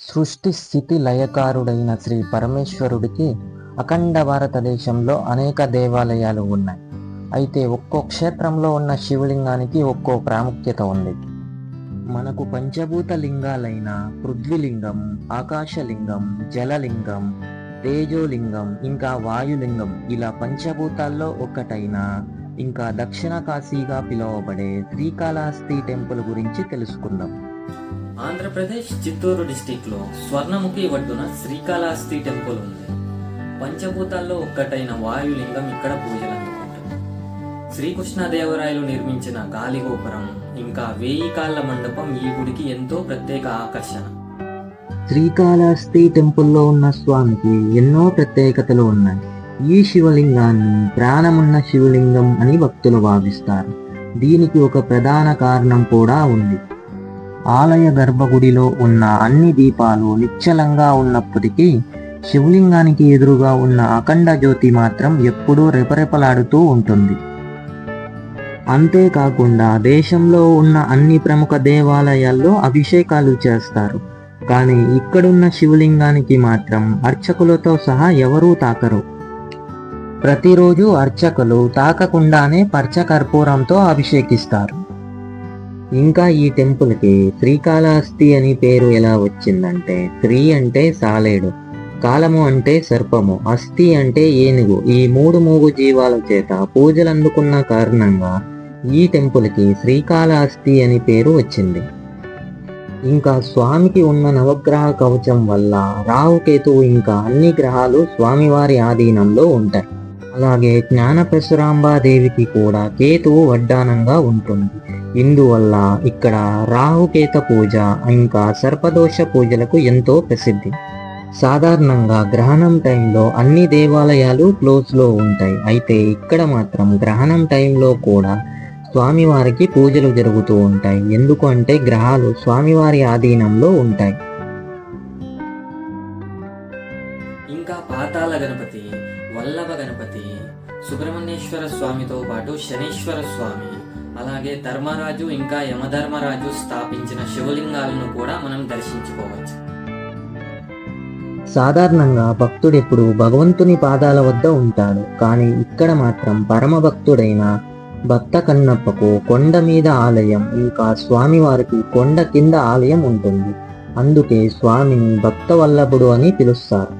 సృష్టి స్థితి లయకారుడైన శ్రీ పరమేశ్వరుడికి అఖండ భారతదేశంలో అనేక దేవాలయాలు ఉన్నాయి. అయితే ఒక్కో క్షేత్రంలో ఉన్న శివలింగానికి ఒక్కో ప్రాముఖ్యత ఉంది. మనకు పంచభూత లింగాలైన పృథ్వీలింగం, ఆకాశలింగం, జలలింగం, తేజోలింగం, ఇంకా వాయులింగం ఇలా పంచభూతాల్లో ఒక్కటైన ఇంకా దక్షిణ కాశీగా పిలువబడే శ్రీకాళహస్తి టెంపుల్ గురించి తెలుసుకుందాం. ఆంధ్రప్రదేశ్ చిత్తూరు డిస్టిక్ లో స్వర్ణముఖి ఒడ్డున శ్రీకాళహస్తి టెంపుల్ ఉంది. పంచభూతాల్లో ఒక్కటైన వాయులింగం ఇక్కడ పూజలు అందుకుంటుంది. శ్రీకృష్ణదేవరాయలు నిర్మించిన గాలిగోపురం ఇంకా 1000 కాళ్ల మండపం ఈ గుడికి ఎంతో ప్రత్యేక ఆకర్షణ. శ్రీకాళహస్తి టెంపుల్లో ఉన్న స్వామికి ఎన్నో ప్రత్యేకతలు ఉన్నాయి. ఈ శివలింగాన్ని ప్రాణమున్న శివలింగం అని భక్తులు భావిస్తారు. దీనికి ఒక ప్రధాన కారణం కూడా ఉంది. ఆలయ గర్భగుడిలో ఉన్న అన్ని దీపాలు నిశ్చలంగా ఉన్నప్పటికీ శివలింగానికి ఎదురుగా ఉన్న అఖండ జ్యోతి మాత్రం ఎప్పుడూ రెపరెపలాడుతూ ఉంటుంది. అంతేకాకుండా దేశంలో ఉన్న అన్ని ప్రముఖ దేవాలయాల్లో అభిషేకాలు చేస్తారు. కానీ ఇక్కడున్న శివలింగానికి మాత్రం అర్చకులతో సహా ఎవరూ తాకరు. ప్రతిరోజు అర్చకులు తాకకుండానే పచ్చకర్పూరంతో అభిషేకిస్తారు. ఇంకా ఈ టెంపుల్కి శ్రీకాళహస్తి అని పేరు ఎలా వచ్చిందంటే, శ్రీ అంటే సాలేడు, కాలము అంటే సర్పము, అస్థి అంటే ఏనుగు, ఈ 3 మూగు జీవాల చేత పూజలు అందుకున్న కారణంగా ఈ టెంపుల్కి శ్రీకాళహస్తి అని పేరు వచ్చింది. ఇంకా స్వామికి ఉన్న నవగ్రహ కవచం వల్ల రాహుకేతువు ఇంకా అన్ని గ్రహాలు స్వామివారి ఆధీనంలో ఉంటాయి. అలాగే జ్ఞాన పరశురాంబాదేవికి కూడా కేతువు వడ్డానంగా ఉంటుంది. ఇందువల్ల ఇక్కడ రాహుకేత పూజ ఇంకా సర్పదోష పూజలకు ఎంతో ప్రసిద్ధి. సాధారణంగా గ్రహణం టైంలో అన్ని దేవాలయాలు క్లోజ్లో ఉంటాయి. అయితే ఇక్కడ మాత్రం గ్రహణం టైంలో కూడా స్వామివారికి పూజలు జరుగుతూ ఉంటాయి. ఎందుకు అంటే గ్రహాలు స్వామివారి ఆధీనంలో ఉంటాయి. ఇంకా పాతాళ గణపతి, వల్లభ గణపతి, సుబ్రహ్మణ్యేశ్వర స్వామితో పాటు శనీశ్వర స్వామి, అలాగే ధర్మరాజు ఇంకా యమధర్మరాజు స్థాపించిన శివలింగాలను కూడా మనం దర్శించుకోవచ్చు. సాధారణంగా భక్తుడు ఎప్పుడు భగవంతుని పాదాల వద్ద ఉంటాడు. కానీ ఇక్కడ మాత్రం పరమ భక్తుడైన భక్త కన్నప్పకు కొండ మీద ఆలయం, ఇంకా స్వామివారికి కొండ కింద ఆలయం ఉంటుంది. అందుకే స్వామిని భక్త వల్లభుడు అని పిలుస్తారు.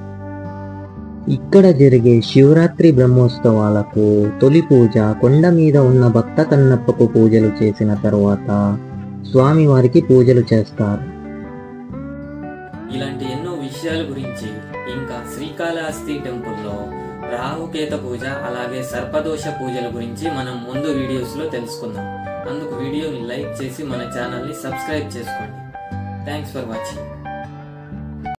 ఇక్కడ జరిగే శివరాత్రి బ్రహ్మోత్సవాలకు తొలి పూజ కొండ మీద ఉన్న భక్త కన్నప్పకు పూజలు చేసిన తర్వాత స్వామివారికి పూజలు చేస్తారు. ఇలాంటి ఎన్నో విషయాల గురించి ఇంకా శ్రీకాళహస్తి టెంపుల్లో రాహుకేత పూజ అలాగే సర్పదోష పూజల గురించి మనం ముందు వీడియోస్లో తెలుసుకుందాం. అందుకు వీడియోని లైక్ చేసి మన ఛానల్ని సబ్స్క్రైబ్ చేసుకోండి. Thanks for watching.